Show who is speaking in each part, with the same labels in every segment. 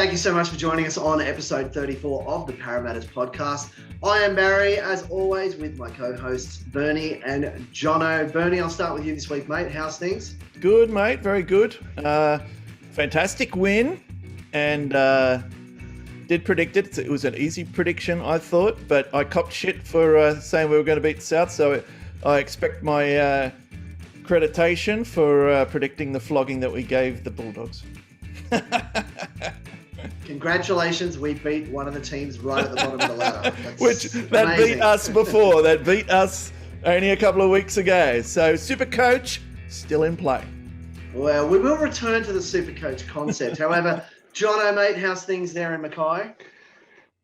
Speaker 1: Thank you so much for joining us on episode 34 of the Parramatters podcast. I am Barry, as always, with my co-hosts Bernie and Jono. Bernie, I'll start with you this week, mate. How's things?
Speaker 2: Good, mate. Very good. Fantastic win, and did predict it. It was an easy prediction, I thought, but I copped shit for saying we were going to beat South, so I expect my accreditation for predicting the flogging that we gave the Bulldogs.
Speaker 1: Congratulations, we beat one of the teams right at the bottom of the ladder.
Speaker 2: That beat us before. That beat us only a couple of weeks ago. So Supercoach still in play.
Speaker 1: Well, we will return to the Supercoach concept. However, Jono, mate, how's things there in Mackay?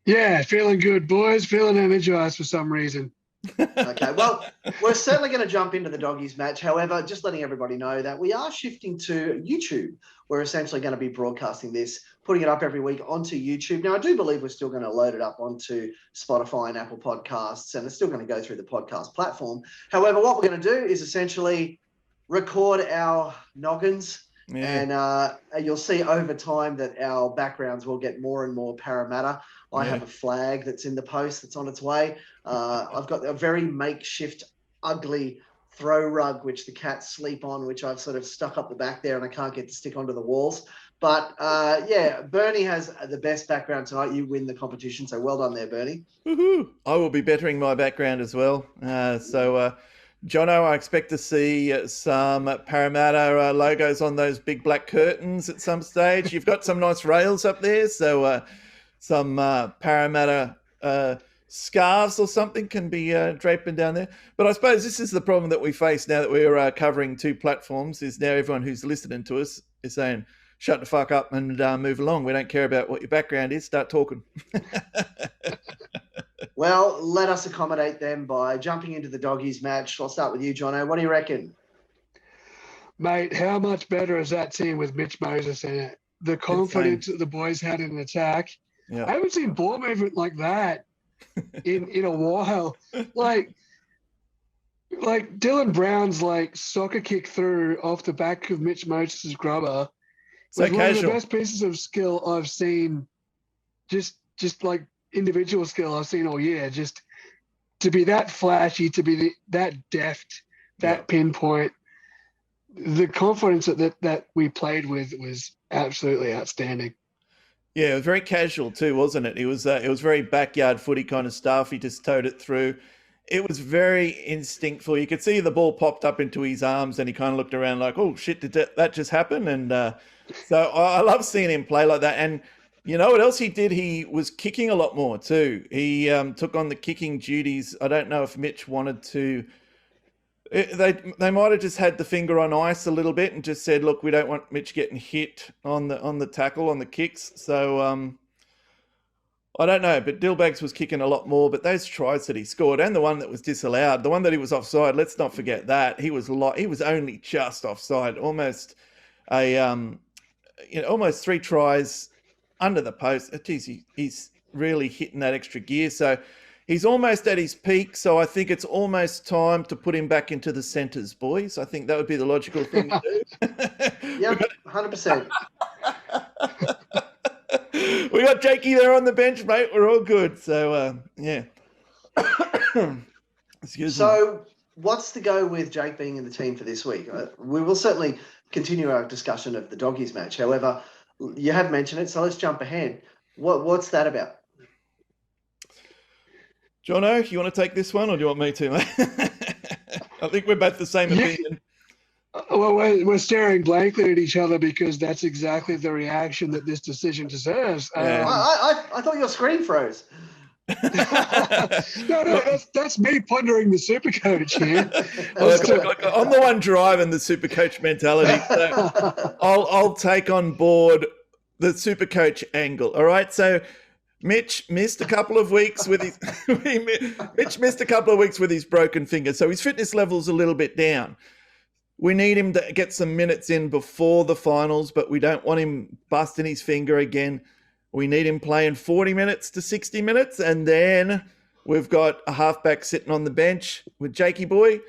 Speaker 3: Yeah, feeling good, boys. Feeling energized for some reason.
Speaker 1: Okay, well, we're certainly going to jump into the Doggies match. However, just letting everybody know that we are shifting to YouTube. We're essentially going to be broadcasting this, putting it up every week onto YouTube. Now, I do believe we're still going to load it up onto Spotify and Apple Podcasts, and it's still going to go through the podcast platform. However, what we're going to do is essentially record our noggins, and you'll see over time that our backgrounds will get more and more Parramatta. I have a flag that's in the post that's on its way. I've got a very makeshift, ugly throw rug, which the cats sleep on, which I've sort of stuck up the back there and I can't get to stick onto the walls. But Bernie has the best background tonight. You win the competition, so well done there, Bernie.
Speaker 2: Woohoo! I will be bettering my background as well. Jono, I expect to see some Parramatta logos on those big black curtains at some stage. You've got some nice rails up there, so some Parramatta scarves or something can be draping down there. But I suppose this is the problem that we face now that we're covering two platforms, is now everyone who's listening to us is saying, shut the fuck up and move along. We don't care about what your background is. Start talking.
Speaker 1: Well, let us accommodate them by jumping into the Doggies match. I'll start with you, Jono. What do you reckon?
Speaker 3: Mate, how much better is that team with Mitch Moses in it? The confidence that the boys had in attack. Yeah. I haven't seen ball movement like that in a while. Like Dylan Brown's soccer kick through off the back of Mitch Moses' grubber was one of the best pieces of skill I've seen, just like individual skill I've seen all year. Just to be that flashy, to be that deft, that pinpoint, the confidence that we played with was absolutely outstanding.
Speaker 2: Yeah, it was very casual too, wasn't it? It was very backyard footy kind of stuff. He just towed it through. It was very instinctful. You could see the ball popped up into his arms and he kind of looked around like, oh, shit, did that just happen? And so I love seeing him play like that. And you know what else he did? He was kicking a lot more too. He took on the kicking duties. I don't know if Mitch wanted to... They might have just had the finger on ice a little bit and just said, look, we don't want Mitch getting hit on the tackle, on the kicks. So I don't know, but Dillbags was kicking a lot more. But those tries that he scored and the one that was disallowed, the one that he was offside, let's not forget that. He was only just offside, almost almost 3 tries under the post. Geez, he's really hitting that extra gear. So he's almost at his peak, so I think it's almost time to put him back into the centres, boys. I think that would be the logical thing to do.
Speaker 1: Yeah, 100%.
Speaker 2: We got Jakey there on the bench, mate. We're all good. So, yeah. Excuse me.
Speaker 1: What's the go with Jake being in the team for this week? We will certainly continue our discussion of the Doggies match. However, you have mentioned it, so let's jump ahead. What's that about?
Speaker 2: Jono, you want to take this one, or do you want me to, mate? I think we're both the same opinion.
Speaker 3: Well, we're staring blankly at each other because that's exactly the reaction that this decision deserves.
Speaker 1: Yeah. I thought your screen froze.
Speaker 3: No, that's me pondering the Supercoach here.
Speaker 2: I'm the one driving the Supercoach mentality. So I'll take on board the Supercoach angle. All right, so Mitch missed a couple of weeks with his broken finger, so his fitness level's a little bit down. We need him to get some minutes in before the finals, but we don't want him busting his finger again. We need him playing 40 minutes to 60 minutes, and then we've got a halfback sitting on the bench with Jakey Boy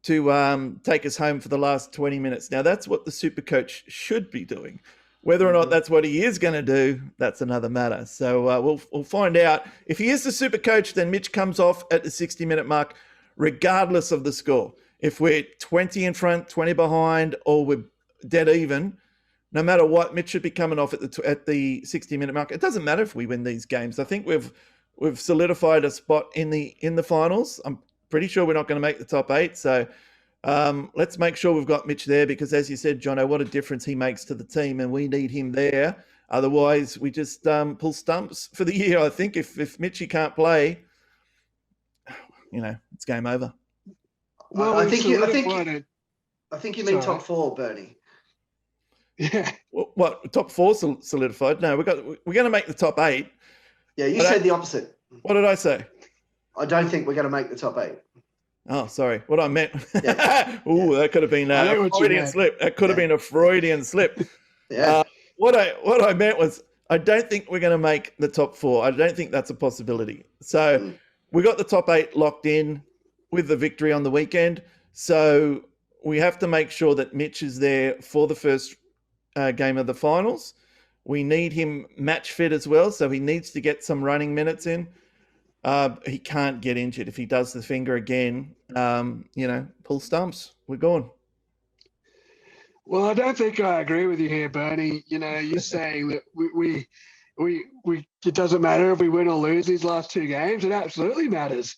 Speaker 2: to take us home for the last 20 minutes. Now, that's what the Supercoach should be doing. Whether or not that's what he is going to do, that's another matter. So we'll find out. If he is the super coach, then Mitch comes off at the 60-minute mark, regardless of the score. If we're 20 in front, 20 behind, or we're dead even, no matter what, Mitch should be coming off at the 60-minute mark. It doesn't matter if we win these games. I think we've solidified a spot in the finals. I'm pretty sure we're not going to make the top 8. So let's make sure we've got Mitch there because, as you said, Jono, what a difference he makes to the team, and we need him there. Otherwise, we just pull stumps for the year. I think if Mitchie can't play, it's game over.
Speaker 3: Well,
Speaker 1: I think you mean top 4, Bernie.
Speaker 3: Yeah.
Speaker 2: What top 4 solidified? No, we're going to make the top 8.
Speaker 1: Yeah, you said the opposite.
Speaker 2: What did I say?
Speaker 1: I don't think we're going to make the top 8.
Speaker 2: Oh, sorry. What I meant.
Speaker 1: Yeah.
Speaker 2: That could have been a Freudian slip. That could have been a Freudian slip.
Speaker 1: Yeah.
Speaker 2: What I meant was I don't think we're going to make the top 4. I don't think that's a possibility. So we got the top 8 locked in with the victory on the weekend. So we have to make sure that Mitch is there for the first game of the finals. We need him match fit as well. So he needs to get some running minutes in. He can't get injured. If he does the finger again, pull stumps. We're gone.
Speaker 3: Well, I don't think I agree with you here, Bernie. You're saying that we it doesn't matter if we win or lose these last 2 games. It absolutely matters.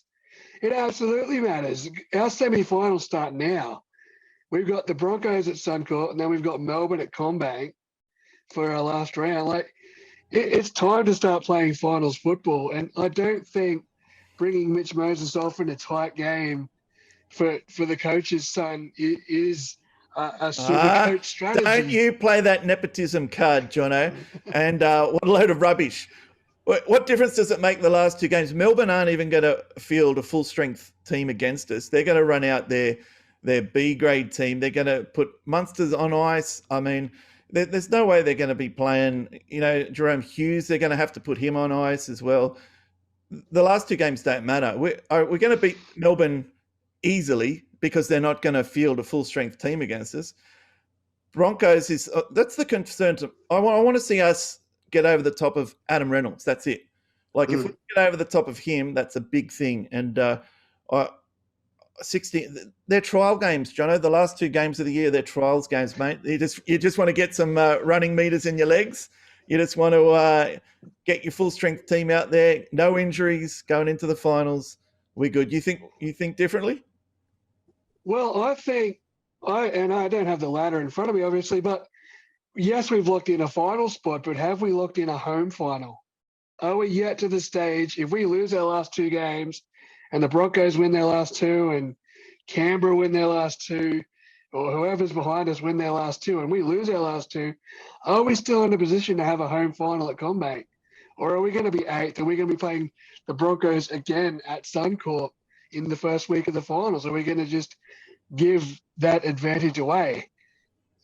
Speaker 3: It absolutely matters. Our semi-finals start now. We've got the Broncos at Suncorp, and then we've got Melbourne at CommBank for our last round. It's time to start playing finals football, and I don't think bringing Mitch Moses off in a tight game for the coach's son is a super coach strategy.
Speaker 2: Don't you play that nepotism card, Jono? And what a load of rubbish. What difference does it make the last 2 games? Melbourne aren't even going to field a full-strength team against us. They're going to run out their B-grade team. They're going to put Munsters on ice. I mean, there's no way they're going to be playing, Jerome Hughes. They're going to have to put him on ice as well. The last 2 games don't matter. We're going to beat Melbourne easily because they're not going to field a full-strength team against us. Broncos that's the concern. I want to see us get over the top of Adam Reynolds. That's it. If we get over the top of him, that's a big thing. And 60, they're trial games, Jono. The last 2 games of the year, they're trials games, mate. You just want to get some running meters in your legs. You just want to get your full strength team out there. No injuries going into the finals. We're good. You think differently?
Speaker 3: Well, I think I don't have the ladder in front of me, obviously, but yes, we've looked in a final spot, but have we looked in a home final? Are we yet to the stage? If we lose our last 2 games, and the Broncos win their last 2, and Canberra win their last 2, or whoever's behind us win their last 2, and we lose our last 2, are we still in a position to have a home final at CommBank? Or are we going to be 8th? Are we going to be playing the Broncos again at Suncorp in the first week of the finals? Are we going to just give that advantage away?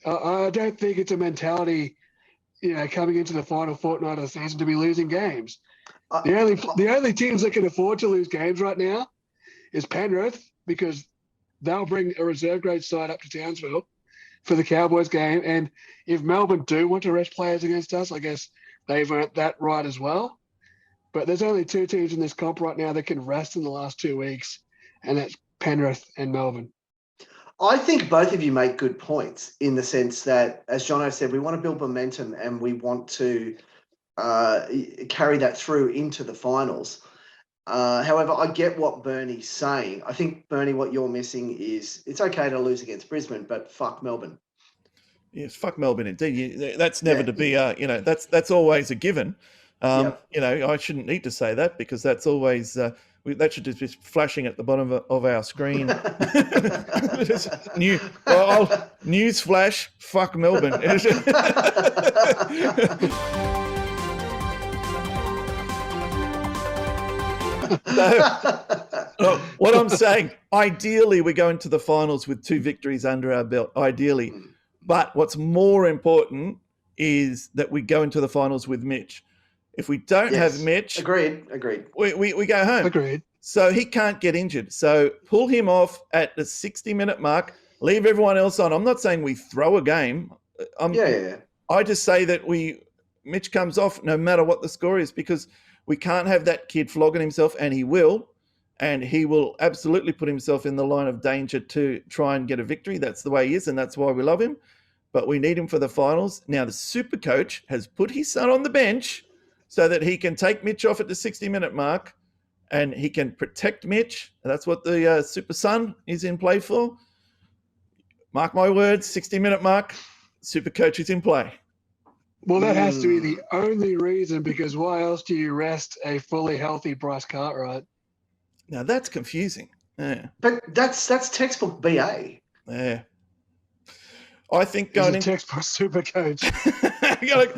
Speaker 3: I don't think it's a mentality, coming into the final fortnight of the season to be losing games. The only teams that can afford to lose games right now is Penrith, because they'll bring a reserve grade side up to Townsville for the Cowboys game. And if Melbourne do want to rest players against us, I guess they've earned that right as well. But there's only 2 teams in this comp right now that can rest in the last 2 weeks, and that's Penrith and Melbourne.
Speaker 1: I think both of you make good points in the sense that, as Jono said, we want to build momentum and we want to carry that through into the finals. However, I get what Bernie's saying. I think, Bernie, what you're missing is it's okay to lose against Brisbane, but fuck Melbourne.
Speaker 2: Yes, fuck Melbourne indeed. That's never to be, that's always a given. I shouldn't need to say that because that's always, that should just be flashing at the bottom of our screen. News flash, fuck Melbourne. So, what I'm saying, ideally, we go into the finals with 2 victories under our belt, ideally. But what's more important is that we go into the finals with Mitch. If we don't have Mitch,
Speaker 1: agreed.
Speaker 2: We go home.
Speaker 3: Agreed.
Speaker 2: So he can't get injured. So pull him off at the 60-minute mark. Leave everyone else on. I'm not saying we throw a game. I just say that Mitch comes off no matter what the score is, because we can't have that kid flogging himself, and he will absolutely put himself in the line of danger to try and get a victory. That's the way he is, and that's why we love him. But we need him for the finals. Now, the super coach has put his son on the bench so that he can take Mitch off at the 60-minute mark and he can protect Mitch. That's what the super son is in play for. Mark my words, 60-minute mark, super coach is in play.
Speaker 3: Well, that has to be the only reason, because why else do you rest a fully healthy Bryce Cartwright?
Speaker 2: Now, that's confusing. Yeah.
Speaker 1: But that's textbook BA.
Speaker 2: Yeah. I think going
Speaker 3: in textbook super coach.
Speaker 2: look.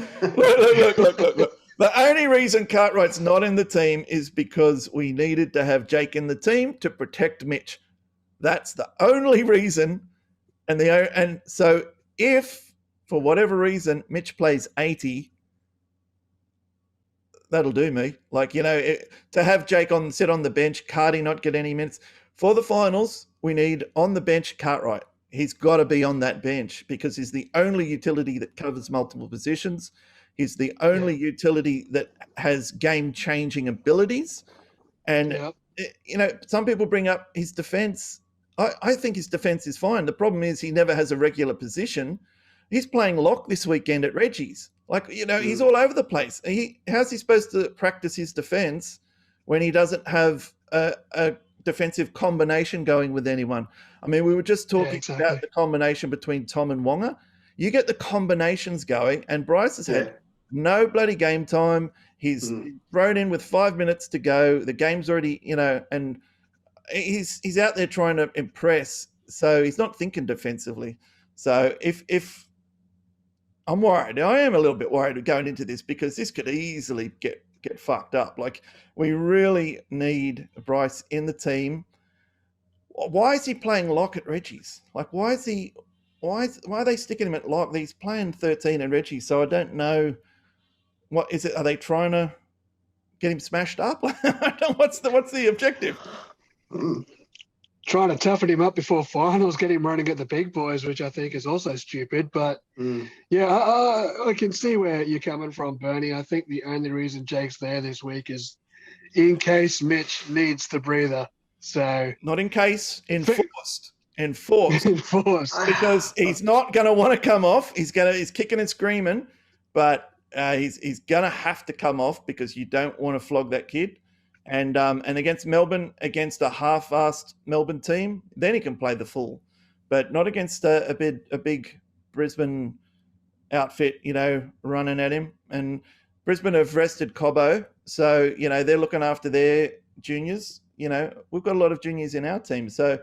Speaker 2: The only reason Cartwright's not in the team is because we needed to have Jake in the team to protect Mitch. That's the only reason. And so if, for whatever reason, Mitch plays 80, that'll do me. To have Jake sit on the bench, Cardi not get any minutes. For the finals, we need on the bench Cartwright. He's got to be on that bench because he's the only utility that covers multiple positions. He's the only utility that has game-changing abilities. And, some people bring up his defense. I think his defense is fine. The problem is he never has a regular position. He's playing lock this weekend at Reggie's. He's all over the place. How's he supposed to practice his defense when he doesn't have a defensive combination going with anyone? I mean, we were just talking about the combination between Tom and Wonga. You get the combinations going, and Bryce has had no bloody game time. He's thrown in with 5 minutes to go. The game's already, and he's out there trying to impress. So he's not thinking defensively. So if I'm worried, I am a little bit worried going into this, because this could easily get fucked up. We really need Bryce in the team. Why is he playing lock at Reggie's? Why are they sticking him at lock? He's playing 13 at Reggie's, so I don't know. What is it? Are they trying to get him smashed up? I don't. What's the objective?
Speaker 3: Trying to toughen him up before finals, get him running at the big boys, which I think is also stupid. But I can see where you're coming from, Bernie. I think the only reason Jake's there this week is in case Mitch needs the breather. So
Speaker 2: not in case, enforced. Because he's not going to want to come off. He's kicking and screaming, but he's going to have to come off because you don't want to flog that kid. And against Melbourne, against a half-assed Melbourne team, then he can play the full, but not against a big Brisbane outfit, running at him. And Brisbane have rested Cobbo, so they're looking after their juniors. We've got a lot of juniors in our team, so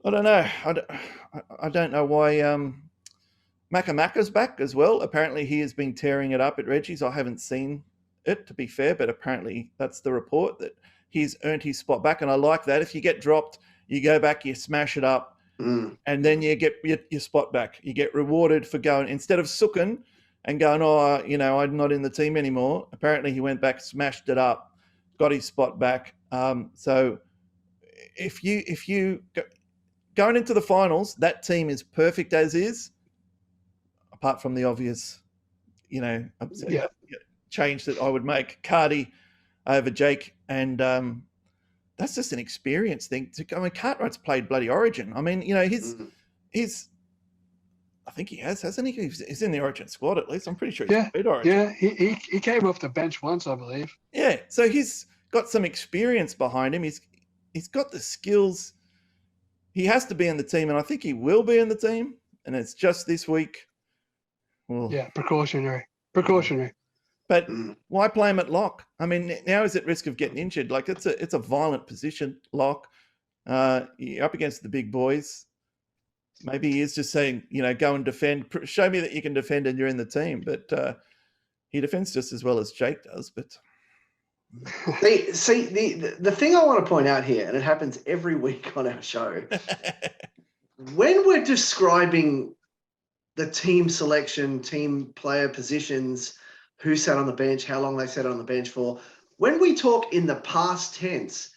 Speaker 2: I don't know. I don't know why Makamaka's back as well. Apparently, he has been tearing it up at Reggie's. I haven't seen it, to be fair, but apparently that's the report, that he's earned his spot back. And I like that. If you get dropped, you go back, you smash it up, and then you get your spot back. You get rewarded for going, instead of sooking and going, I'm not in the team anymore. Apparently he went back, smashed it up, got his spot back. So if you going into the finals, that team is perfect as is, apart from the obvious, change that I would make, Cardi over Jake, and that's just an experience thing. Cartwright's played bloody Origin. I mean, he's I think he hasn't he? He's in the Origin squad at least. I'm pretty sure he's played Origin.
Speaker 3: Yeah, he came off the bench once, I believe.
Speaker 2: Yeah, so he's got some experience behind him. He's got the skills. He has to be in the team, and I think he will be in the team. And it's just this week. Well,
Speaker 3: precautionary.
Speaker 2: But why play him at lock? I mean, now he's at risk of getting injured. It's a violent position, lock. You're up against the big boys. Maybe he is just saying, go and defend. Show me that you can defend and you're in the team. But he defends just as well as Jake does. But
Speaker 1: see the thing I want to point out here, and it happens every week on our show, when we're describing the team selection, team player positions, who sat on the bench, how long they sat on the bench for. When we talk in the past tense,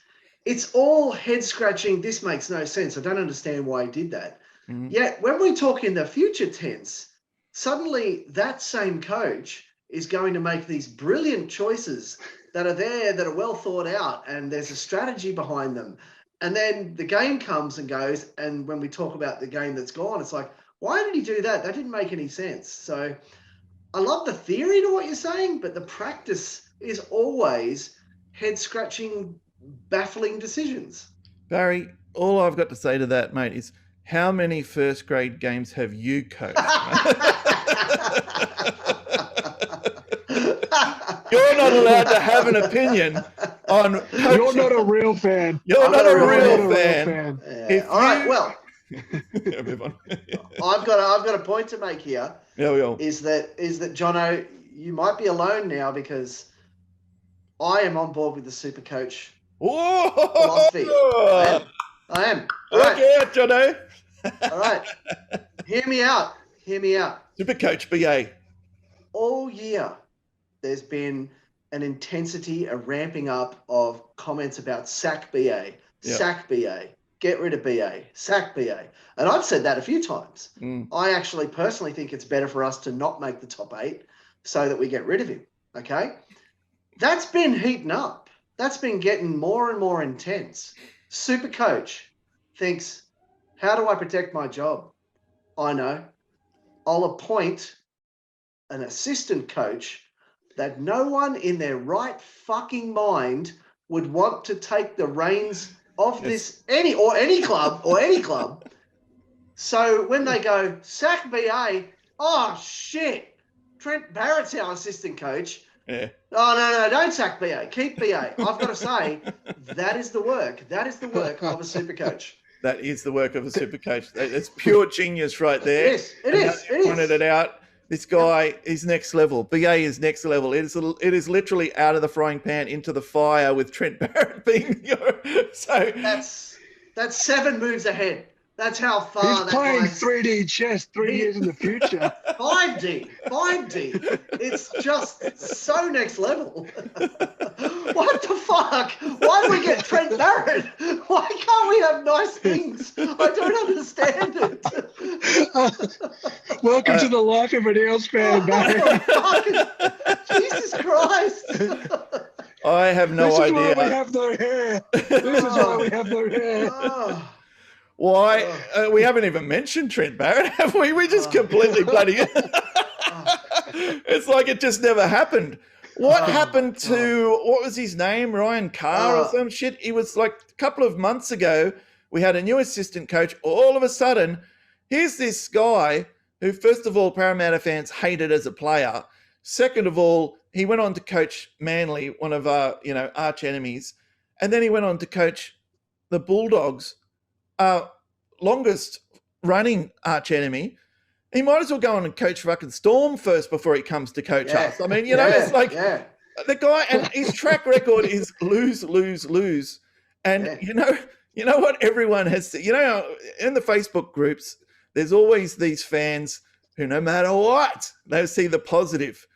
Speaker 1: it's all head scratching. This makes no sense. I don't understand why he did that. Yet when we talk in the future tense, suddenly that same coach is going to make these brilliant choices that are there, that are well thought out, and there's a strategy behind them. And then the game comes and goes, and when we talk about the game that's gone, it's like, why did he do that? That didn't make any sense. So I love the theory to what you're saying, but the practice is always head-scratching, baffling decisions.
Speaker 2: Barry, all I've got to say to that, mate, is how many first grade games have you coached? You're not allowed to have an opinion on coaching.
Speaker 3: You're not a real fan.
Speaker 2: You're not a real fan.
Speaker 1: Yeah. All right, well, I've got a point to make here.
Speaker 2: Yeah, we all.
Speaker 1: Is that Jono, you might be alone now, because I am on board with the super coach philosophy. I am.
Speaker 2: Look out, Jono.
Speaker 1: All right. Hear me out.
Speaker 2: Super coach BA.
Speaker 1: All year, there's been an intensity, a ramping up of comments about sack BA, sack BA, get rid of BA, sack BA. And I've said that a few times. I actually personally think it's better for us to not make the top 8 so that we get rid of him. Okay? That's been heating up. That's been getting more and more intense. Super coach thinks, how do I protect my job? I know. I'll appoint an assistant coach that no one in their right fucking mind would want to take the reins of this, any club. So when they go, sack BA, oh shit, Trent Barrett's our assistant coach.
Speaker 2: Yeah.
Speaker 1: Oh, no, don't sack BA. Keep BA. I've got to say, that is the work. That is the work of a super coach.
Speaker 2: That is the work of a super coach. It's pure genius right there.
Speaker 1: It is.
Speaker 2: Pointed it out. This guy is next level. BA is next level. It is literally out of the frying pan into the fire with Trent Barrett being so.
Speaker 1: That's 7 moves ahead. That's how far
Speaker 3: he's playing 3D chess 3 years in the future.
Speaker 1: 5D. It's just so next level. What the fuck? Why do we get Trent Barrett? Why can't we have nice things? I don't understand it.
Speaker 3: Welcome to the life of an Eels fan, Barry.
Speaker 1: Jesus Christ.
Speaker 2: I have no idea.
Speaker 3: This is why we have no hair. This is why we have no hair.
Speaker 2: Why? We haven't even mentioned Trent Barrett, have we? We just completely bloody... It's like it just never happened. What happened to, what was his name? Ryan Carr or some shit? He was like a couple of months ago, we had a new assistant coach. All of a sudden, here's this guy who, first of all, Parramatta fans hated as a player. Second of all, he went on to coach Manly, one of our, arch enemies. And then he went on to coach the Bulldogs, longest running arch enemy. He might as well go on and coach fucking Storm first before he comes to coach us. I mean, it's like the guy, and his track record is lose, lose, lose. And you know what everyone has to, in the Facebook groups, there's always these fans who, no matter what, they see the positive.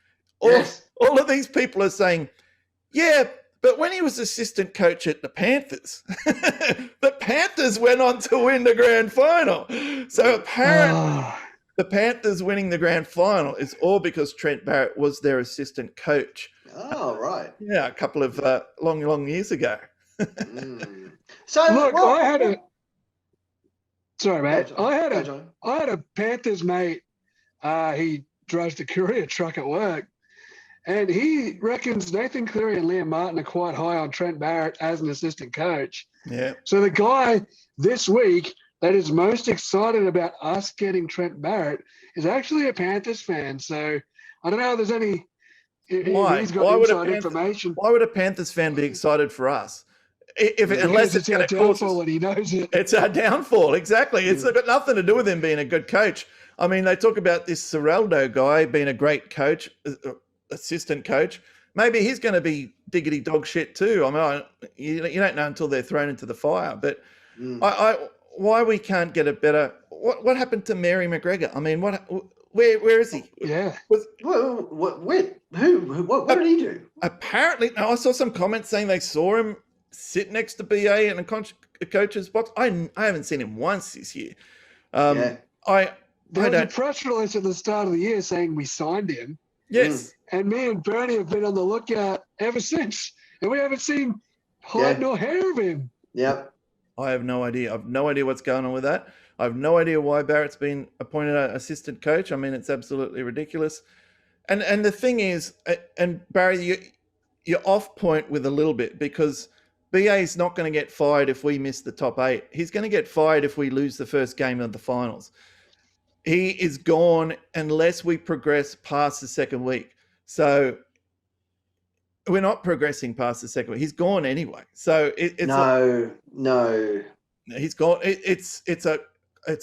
Speaker 2: All of these people are saying, but when he was assistant coach at the Panthers, the Panthers went on to win the grand final. So apparently the Panthers winning the grand final is all because Trent Barrett was their assistant coach.
Speaker 1: Oh, right.
Speaker 2: Yeah, a couple of long years ago.
Speaker 1: So
Speaker 3: look, I had a... Sorry, mate. I had a Panthers mate. He drives the courier truck at work. And he reckons Nathan Cleary and Liam Martin are quite high on Trent Barrett as an assistant coach.
Speaker 2: Yeah.
Speaker 3: So the guy this week that is most excited about us getting Trent Barrett is actually a Panthers fan. So I don't know if there's any...
Speaker 2: Why?
Speaker 3: He's got inside information.
Speaker 2: Why would a Panthers fan be excited for us? Unless it's
Speaker 3: our downfall and he knows it.
Speaker 2: It's our downfall, exactly. It's got nothing to do with him being a good coach. I mean, they talk about this Serraldo guy being a great coach, assistant coach. Maybe he's going to be diggity dog shit too. I mean, you don't know until they're thrown into the fire. But why we can't get a better? What happened to Mary McGregor? I mean, where is he?
Speaker 3: Yeah.
Speaker 1: What did he do?
Speaker 2: Apparently, I saw some comments saying they saw him sit next to BA in a coach's box. I haven't seen him once this year.
Speaker 3: There was a press release at the start of the year saying we signed him.
Speaker 2: Yes.
Speaker 3: And me and Bernie have been on the lookout ever since. And we haven't seen hide nor hair of him.
Speaker 1: Yep.
Speaker 2: I have no idea. I've no idea what's going on with that. I have no idea why Barrett's been appointed an assistant coach. I mean, it's absolutely ridiculous. And the thing is, and Barry, you're off point with a little bit because BA is not going to get fired if we miss the top 8. He's going to get fired if we lose the first game of the finals. He is gone unless we progress past the second week. So we're not progressing past the second week. He's gone anyway. So it's
Speaker 1: no.
Speaker 2: He's gone. It's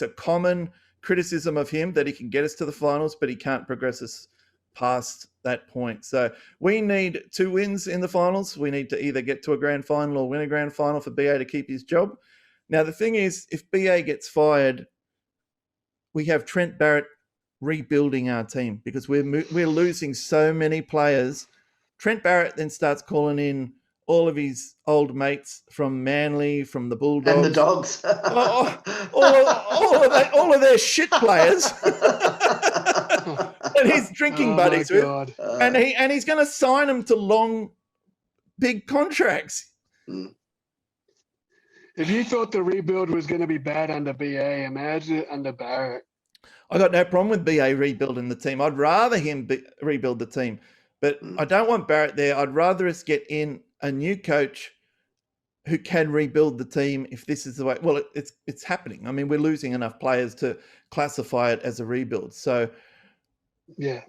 Speaker 2: a common criticism of him that he can get us to the finals, but he can't progress us past that point. So we need 2 wins in the finals. We need to either get to a grand final or win a grand final for BA to keep his job. Now, the thing is, if BA gets fired, we have Trent Barrett rebuilding our team because we're losing so many players. Trent Barrett then starts calling in all of his old mates from Manly, from the Bulldogs.
Speaker 1: And the Dogs.
Speaker 2: all of their shit players. And he's drinking buddies with. And he's going to sign them to long, big contracts.
Speaker 3: If you thought the rebuild was going to be bad under BA, imagine it under Barrett.
Speaker 2: I got no problem with BA rebuilding the team. I'd rather him rebuild the team. But I don't want Barrett there. I'd rather us get in a new coach who can rebuild the team if this is the way. Well, it's happening. I mean, we're losing enough players to classify it as a rebuild. So
Speaker 3: yeah,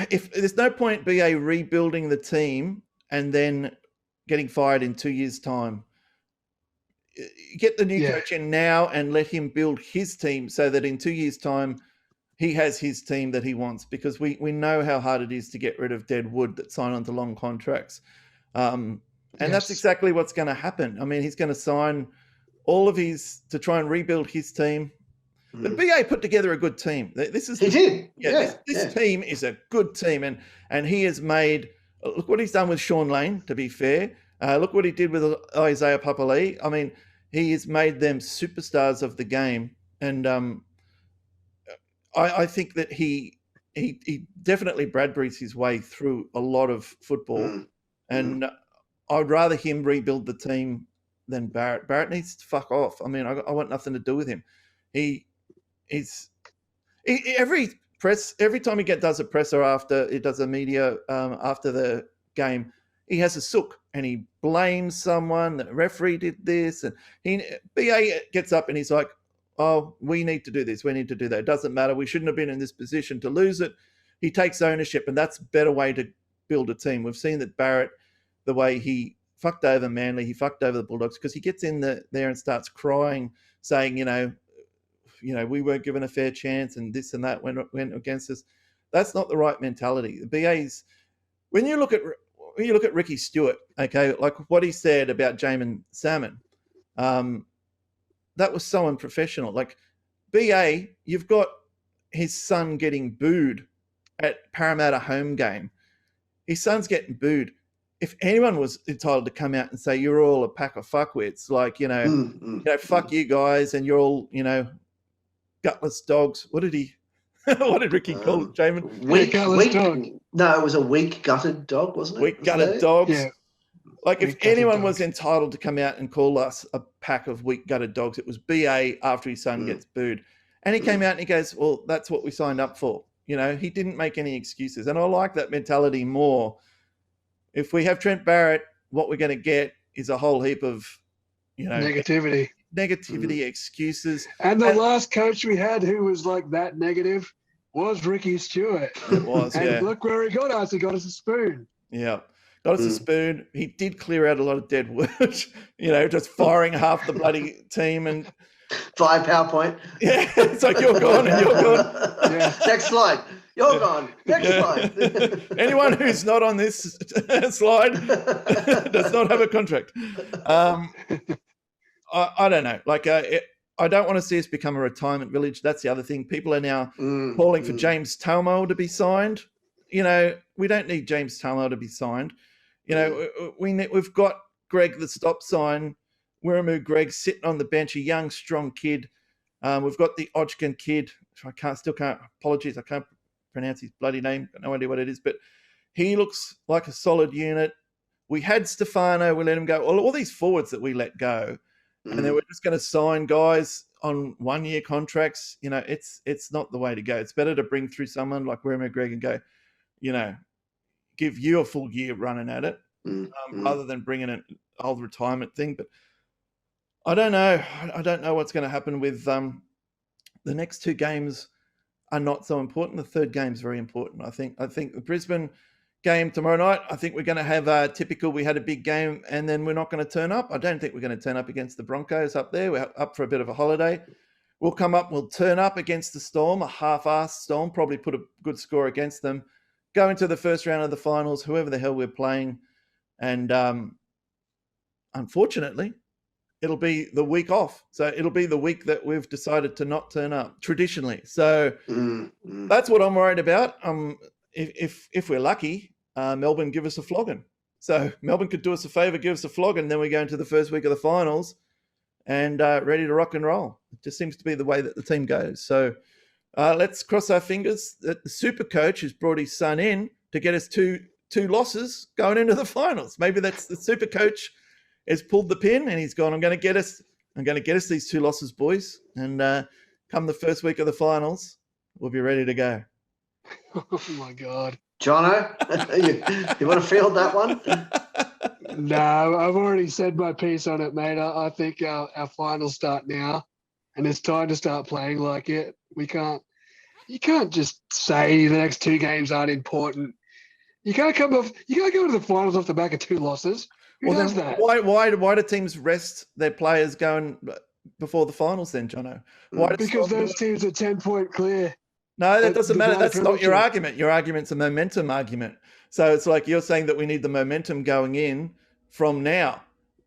Speaker 2: if there's no point BA rebuilding the team and then getting fired in 2 years' time. Get the new coach in now and let him build his team so that in 2 years' time he has his team that he wants, because we know how hard it is to get rid of dead wood that sign onto long contracts. And that's exactly what's going to happen. I mean, he's going to sign all of his to try and rebuild his team. But BA put together a good team. This team is a good team, and he has made. Look what he's done with Sean Lane. To be fair, look what he did with Isaiah Papali'i. I mean, he has made them superstars of the game, and I think that he definitely Bradbury's his way through a lot of football, and I'd rather him rebuild the team than Barrett. Barrett needs to fuck off. I mean, I want nothing to do with him. Every time he does a presser after he does a media after the game, he has a sook and he blames someone. The referee did this, and BA gets up and he's like, "Oh, we need to do this. We need to do that. It doesn't matter. We shouldn't have been in this position to lose it." He takes ownership, and that's a better way to build a team. We've seen that Barrett, the way he fucked over Manly, he fucked over the Bulldogs, because he gets in there and starts crying, saying, you know, we weren't given a fair chance and this and that went against us. That's not the right mentality. The BA's, when you look at Ricky Stewart, okay, like what he said about Jamin Salmon, that was so unprofessional. Like BA, you've got his son getting booed at Parramatta home game. His son's getting booed. If anyone was entitled to come out and say, you're all a pack of fuckwits, like, fuck you guys, and you're all, gutless dogs. What did Ricky call it, Jamin?
Speaker 1: Weak dog. No, it was a weak gutted dog, wasn't it?
Speaker 2: Weak gutted dogs.
Speaker 3: Yeah.
Speaker 2: Like if anyone was entitled to come out and call us a pack of weak gutted dogs, it was BA after his son gets booed. And he came out and he goes, well, that's what we signed up for. He didn't make any excuses. And I like that mentality more. If we have Trent Barrett, what we're going to get is a whole heap of,
Speaker 3: negativity,
Speaker 2: excuses.
Speaker 3: And the last coach we had who was like that negative was Ricky Stewart.
Speaker 2: It was,
Speaker 3: and look where he got us. He got us a spoon.
Speaker 2: Yeah. Got us a spoon. He did clear out a lot of dead wood, just firing half the bloody team and
Speaker 1: fly PowerPoint.
Speaker 2: Yeah, it's like you're gone and you're gone.
Speaker 1: Yeah. Next slide. You're gone. Next slide.
Speaker 2: Anyone who's not on this slide does not have a contract. I don't know. Like, I don't want to see us become a retirement village. That's the other thing. People are now calling for James Talmole to be signed. We don't need James Talmole to be signed. We've got Greg the stop sign, Wiramu Greg sitting on the bench, a young, strong kid. We've got the Hodgkin kid. I can't. Apologies, I can't pronounce his bloody name. Got no idea what it is, but he looks like a solid unit. We had Stefano. We let him go. All these forwards that we let go, and then we're just going to sign guys on 1-year contracts. It's not the way to go. It's better to bring through someone like Rory McGregor and go, give you a full year running at it, rather than bringing an old retirement thing. But I don't know. I don't know what's going to happen with the next 2 games are not so important. The third game is very important. I think the Brisbane game tomorrow night, I think we're going to have a typical, we had a big game and then we're not going to turn up. I don't think we're going to turn up against the Broncos up there. We're up for a bit of a holiday. We'll turn up against the Storm, a half-assed Storm, probably put a good score against them, go into the first round of the finals, whoever the hell we're playing. And unfortunately, it'll be the week off. So it'll be the week that we've decided to not turn up traditionally. So that's what I'm worried about. If we're lucky, Melbourne give us a flogging. So Melbourne could do us a favour, give us a flogging, then we go into the first week of the finals and ready to rock and roll. It just seems to be the way that the team goes. So let's cross our fingers that the super coach has brought his son in to get us two losses going into the finals. Maybe that's the super coach has pulled the pin and he's gone, I'm going to get us these 2 losses, boys. And come the first week of the finals, we'll be ready to go.
Speaker 3: Oh my God.
Speaker 1: Jono, you want to field that one?
Speaker 3: No, I've already said my piece on it, mate. I think our finals start now and it's time to start playing like it. You can't just say the next 2 games aren't important. You can't go to the finals off the back of 2 losses. Who does that?
Speaker 2: Why do teams rest their players going before the finals then, Jono?
Speaker 3: Because those teams are 10-point clear.
Speaker 2: No, that doesn't matter. That's not your argument. Your argument's a momentum argument. So it's like you're saying that we need the momentum going in from now.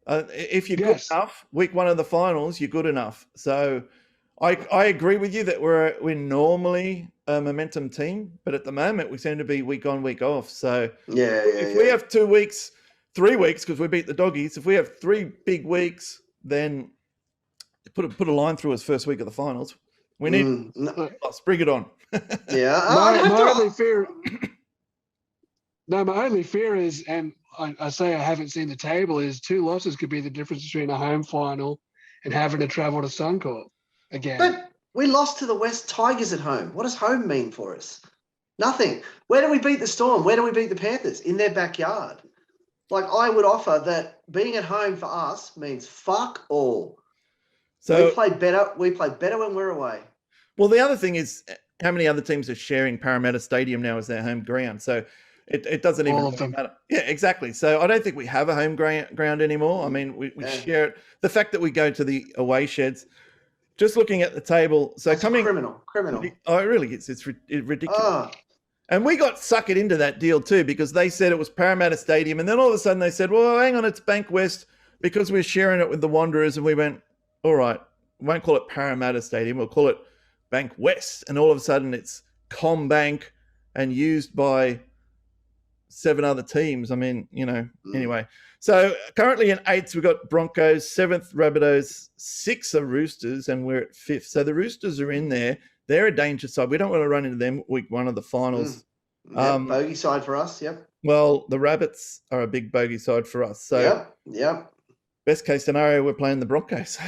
Speaker 2: If you're good enough, week 1 of the finals, you're good enough. So I agree with you that we're normally a momentum team, but at the moment we seem to be week on, week off. So if we have 2 weeks, 3 weeks, because we beat the Doggies, if we have 3 big weeks, then put a line through us first week of the finals. We need bring it on.
Speaker 1: Yeah.
Speaker 3: My only fear is, and I say I haven't seen the table, is 2 losses could be the difference between a home final and having to travel to Suncorp again.
Speaker 1: But we lost to the West Tigers at home. What does home mean for us? Nothing. Where do we beat the Storm? Where do we beat the Panthers? In their backyard. Like, I would offer that being at home for us means fuck all. So we play better when we're away.
Speaker 2: Well, the other thing is how many other teams are sharing Parramatta Stadium now as their home ground. So it doesn't even really matter. Yeah, exactly. So I don't think we have a home ground anymore. I mean, we share it. The fact that we go to the away sheds, just looking at the table. So
Speaker 1: that's criminal.
Speaker 2: Oh, it really is. It's ridiculous. And we got suckered into that deal too, because they said it was Parramatta Stadium. And then all of a sudden they said, well, hang on, it's Bank West because we're sharing it with the Wanderers. And we went, all right, we won't call it Parramatta Stadium. We'll call it Bank West. And all of a sudden it's CommBank and used by 7 other teams. I mean, anyway. So currently in 8th, we've got Broncos, 7th, Rabbitohs, 6 are Roosters, and we're at 5th. So the Roosters are in there. They're a danger side. We don't want to run into them week 1 of the finals.
Speaker 1: Bogey side for us, yep.
Speaker 2: Well, the Rabbits are a big bogey side for us. So
Speaker 1: yep.
Speaker 2: Best case scenario, we're playing the Broncos.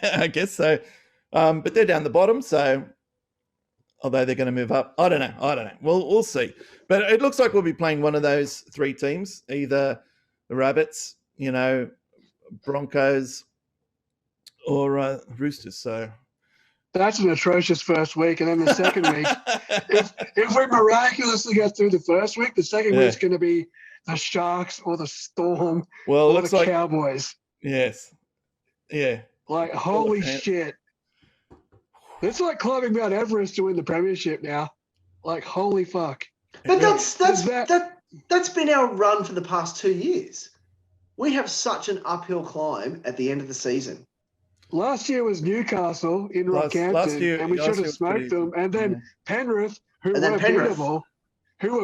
Speaker 2: I guess so. But they're down the bottom, so although they're going to move up, I don't know. We'll see. But it looks like we'll be playing one of those 3 teams, either the Rabbits, Broncos, or Roosters. So
Speaker 3: that's an atrocious first week, and then the second week, if we miraculously get through the first week, the second week's going to be the Sharks or the Storm or the Cowboys.
Speaker 2: Yes. Yeah.
Speaker 3: Like, holy shit. It's like climbing Mount Everest to win the premiership now. Like, holy fuck.
Speaker 1: But that's been our run for the past 2 years. We have such an uphill climb at the end of the season.
Speaker 3: Last year was Newcastle in Rockhampton, and we should have smoked them. And then Penrith, who were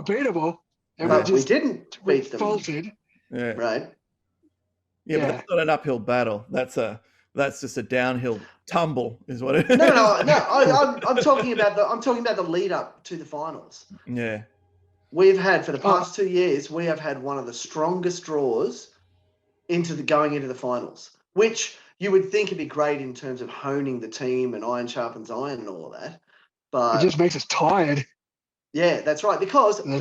Speaker 3: beatable, and we
Speaker 1: didn't beat them.
Speaker 3: Faltered.
Speaker 2: Yeah.
Speaker 1: Right.
Speaker 2: Yeah, but it's not an uphill battle. That's just a downhill tumble is what it.
Speaker 1: No. I'm talking about the lead up to the finals.
Speaker 2: Yeah.
Speaker 1: We've had, for the past 2 years, we have had one of the strongest draws going into the finals, which you would think would be great in terms of honing the team and iron sharpens iron and all of that. But
Speaker 3: it just makes us tired.
Speaker 1: Yeah, that's right. Because
Speaker 3: BA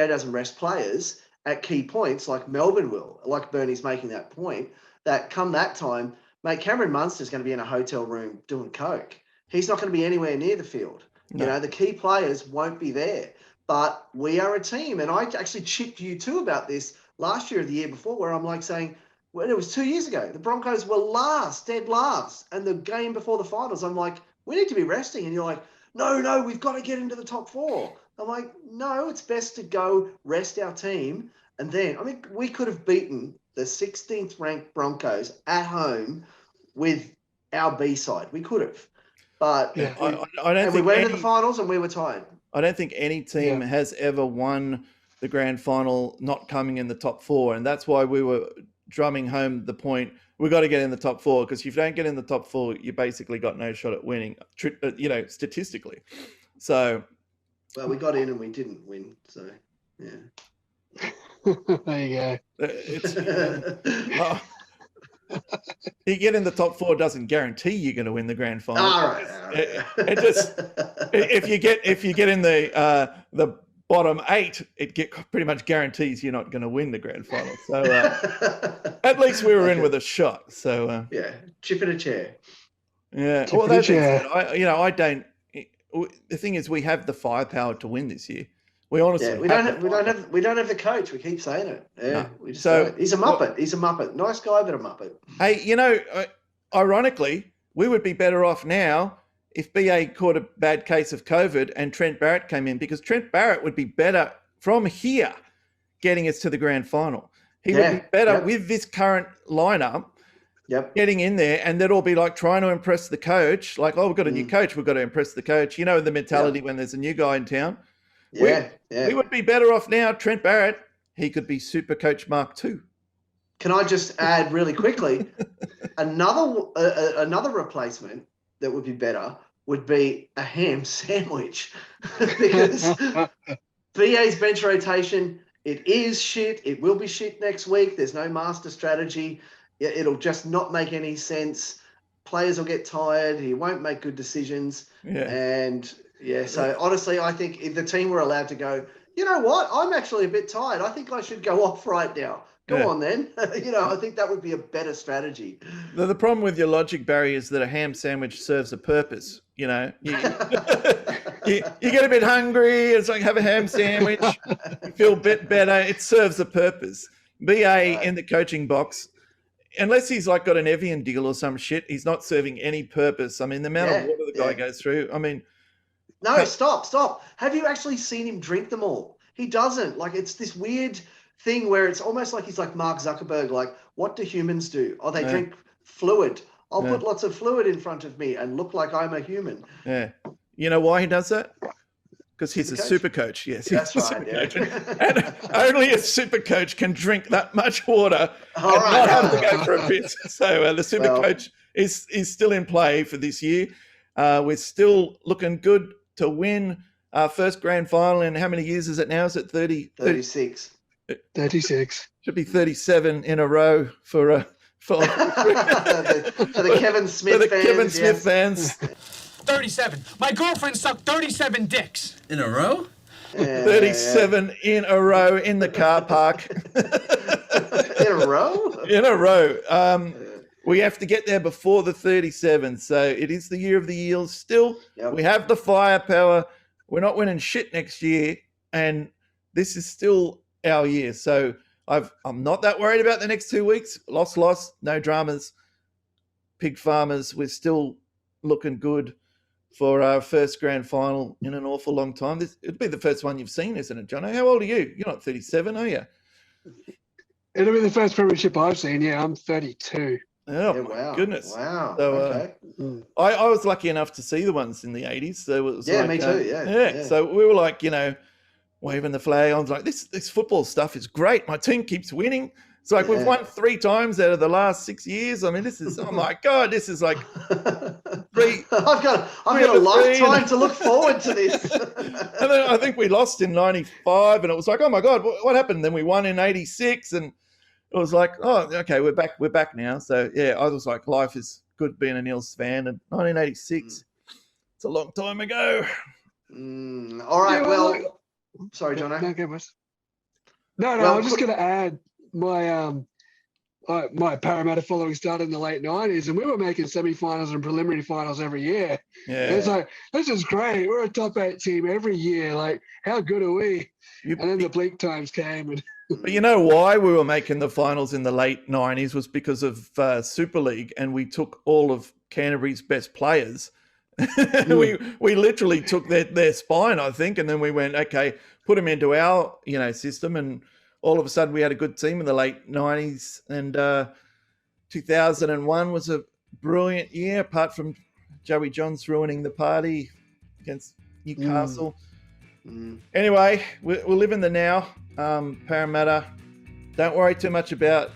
Speaker 1: doesn't rest players at key points like Melbourne will. Like Bernie's making that point, that come that time, mate, Cameron Munster's going to be in a hotel room doing coke. He's not going to be anywhere near the field. No. You know, the key players won't be there. But we are a team. And I actually chipped you too about this last year or the year before, where I'm like saying, well, it was 2 years ago. The Broncos were dead last. And the game before the finals, I'm like, we need to be resting. And you're like, no, we've got to get into the top 4. I'm like, no, it's best to go rest our team. And then, I mean, we could have beaten the 16th ranked Broncos at home with our B side. We could have. But
Speaker 2: yeah. I don't think
Speaker 1: we went into the finals and we were tired.
Speaker 2: I don't think any team has ever won the grand final not coming in the top 4. And that's why we were drumming home the point, we've got to get in the top 4, because if you don't get in the top 4, you basically got no shot at winning, statistically. So,
Speaker 1: well, we got in and we didn't win. So, yeah.
Speaker 3: There you
Speaker 2: go. You get in the top 4 doesn't guarantee you're going to win the grand final.
Speaker 1: All right.
Speaker 2: It just if you get in the bottom 8, it pretty much guarantees you're not going to win the grand final. So at least we were in with a shot. So
Speaker 1: chip in a chair.
Speaker 2: Yeah.
Speaker 3: Chip well, that's it.
Speaker 2: I don't. The thing is, we have the firepower to win this year. We honestly
Speaker 1: we don't have the coach. We keep saying it. Yeah, no. We just don't. He's a muppet. He's a muppet. Nice guy, but a muppet.
Speaker 2: Hey, ironically, we would be better off now if BA caught a bad case of COVID and Trent Barrett came in, because Trent Barrett would be better from here getting us to the grand final. He would be better with this current lineup. Getting in there, and they'd all be like trying to impress the coach. Like, oh, we've got a new coach. We've got to impress the coach. You know, the mentality when there's a new guy in town. We would be better off now. Trent Barrett, he could be Super Coach Mark II.
Speaker 1: Can I just add really quickly, another replacement that would be better would be a ham sandwich, because BA's bench rotation, it is shit. It will be shit next week. There's no master strategy. It'll just not make any sense. Players will get tired. He won't make good decisions. So honestly, I think if the team were allowed to go, you know what? I'm actually a bit tired. I think I should go off right now. Go on then. I think that would be a better strategy.
Speaker 2: The problem with your logic, Barry, is that a ham sandwich serves a purpose. You get a bit hungry. It's like, have a ham sandwich. You feel a bit better. It serves a purpose. BA in the coaching box, unless he's like got an Evian deal or some shit, he's not serving any purpose. I mean, the amount of water the guy goes through. I mean,
Speaker 1: no, stop. Have you actually seen him drink them all? He doesn't. Like, it's this weird thing where it's almost like he's like Mark Zuckerberg. Like, what do humans do? Oh, they drink fluid. I'll put lots of fluid in front of me and look like I'm a human.
Speaker 2: Yeah. You know why he does that? Because he's a super coach. Yes,
Speaker 1: that's right.
Speaker 2: And only a super coach can drink that much water and not have to go for a piss. So the super coach is still in play for this year. We're still looking good to win our first grand final in how many years is it now? Is it 30?
Speaker 1: 36.
Speaker 3: 36.
Speaker 2: Should be 37 in a row for
Speaker 1: the Kevin Smith fans.
Speaker 2: Kevin Smith fans.
Speaker 4: 37. My girlfriend sucked 37 dicks.
Speaker 5: In a row?
Speaker 2: 37 in a row in the car park.
Speaker 1: In a row?
Speaker 2: In a row. We have to get there before the 37. So it is the year of the Eels still. We have the firepower. We're not winning shit next year. And this is still our year. So I'm not that worried about the next 2 weeks. Loss, no dramas. Pig farmers, we're still looking good for our first grand final in an awful long time. It'll be the first one you've seen, isn't it, Jono? How old are you? You're not 37, are you?
Speaker 3: It'll be the first premiership I've seen. Yeah, I'm 32.
Speaker 2: Oh, my goodness.
Speaker 1: Wow.
Speaker 2: So,
Speaker 1: okay.
Speaker 2: I was lucky enough to see the ones in the 80s. So it was
Speaker 1: me too. Yeah.
Speaker 2: So we were like, waving the flag. I was like, this football stuff is great. My team keeps winning. It's like we've won 3 times out of the last 6 years. I mean, this is, oh my God, this is like three.
Speaker 1: I've got a lifetime to look forward to this.
Speaker 2: And then I think we lost in 95 and it was like, oh my God, what happened? And then we won in 86 and it was like, oh, okay, we're back now. So yeah, I was like, life is good being a Nils fan. And 1986, it's a long time ago.
Speaker 1: All right, well, sorry, John.
Speaker 3: No, I was just going to add my Parramatta following started in the late 90s, and we were making semi-finals and preliminary finals every year.
Speaker 2: Yeah.
Speaker 3: And it's like, this is great. We're a top 8 team every year. Like, how good are we? And then the bleak times came. And
Speaker 2: but you know why we were making the finals in the late 90s was because of Super League, and we took all of Canterbury's best players. we literally took their spine, I think, and then we went, okay, put them into our system, and all of a sudden we had a good team in the late 90s. And 2001 was a brilliant year, apart from Joey Johns ruining the party against Newcastle. Anyway, we'll live in the now. Parramatta, don't worry too much about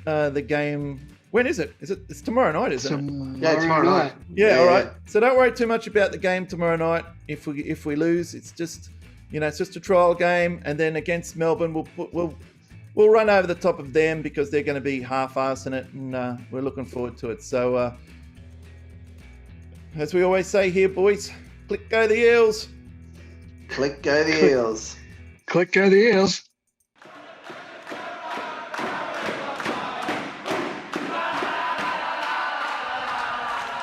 Speaker 2: the game. When is it? It's tomorrow night, isn't it?
Speaker 1: Yeah, tomorrow night.
Speaker 2: Yeah, all right. So don't worry too much about the game tomorrow night. If we lose, it's just it's just a trial game, and then against Melbourne, we'll run over the top of them because they're going to be half-assing it, and we're looking forward to it. So, as we always say here, boys, click go the Eels.
Speaker 1: Click go the Eels.
Speaker 3: Click go the Eels.